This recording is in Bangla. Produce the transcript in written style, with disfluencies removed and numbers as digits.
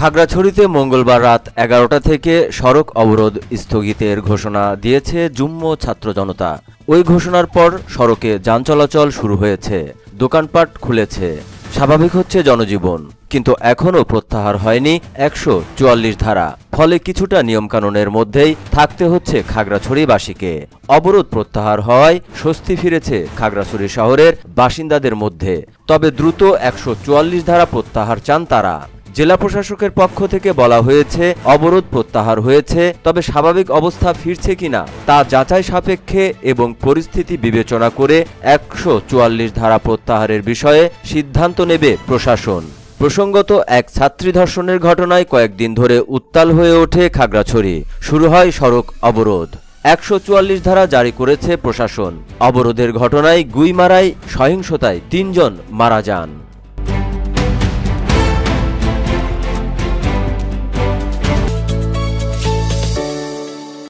খাগড়াছড়িতে মঙ্গলবার রাত ১১টা থেকে সড়ক অবরোধ স্থগিতের ঘোষণা দিয়েছে যুগ্ম ছাত্র জনতা। ওই ঘোষণার পর সড়কে যান চলাচল শুরু হয়েছে, দোকানপাট খুলেছে, স্বাভাবিক হচ্ছে জনজীবন। কিন্তু এখনও প্রত্যাহার হয়নি ১৪৪ ধারা। ফলে কিছুটা নিয়মকানুনের মধ্যেই থাকতে হচ্ছে খাগড়াছড়িবাসীকে। অবরোধ প্রত্যাহার হওয়ায় স্বস্তি ফিরেছে খাগড়াছড়ি শহরের বাসিন্দাদের মধ্যে। তবে দ্রুত ১৪৪ ধারা প্রত্যাহার চান তারা। জেলা প্রশাসকের পক্ষ থেকে বলা হয়েছে, অবরোধ প্রত্যাহার হয়েছে, তবে স্বাভাবিক অবস্থা ফিরছে কিনা তা যাচাই সাপেক্ষে এবং পরিস্থিতি বিবেচনা করে ১৪৪ ধারা প্রত্যাহারের বিষয়ে সিদ্ধান্ত নেবে প্রশাসন। প্রসঙ্গত, এক ছাত্রী ধর্ষণের ঘটনায় কয়েকদিন ধরে উত্তাল হয়ে ওঠে খাগড়াছড়ি। শুরু হয় সড়ক অবরোধ। ১৪৪ ধারা জারি করেছে প্রশাসন। অবরোধের ঘটনায় গুইমারায় সহিংসতায় ৩ জন মারা যান।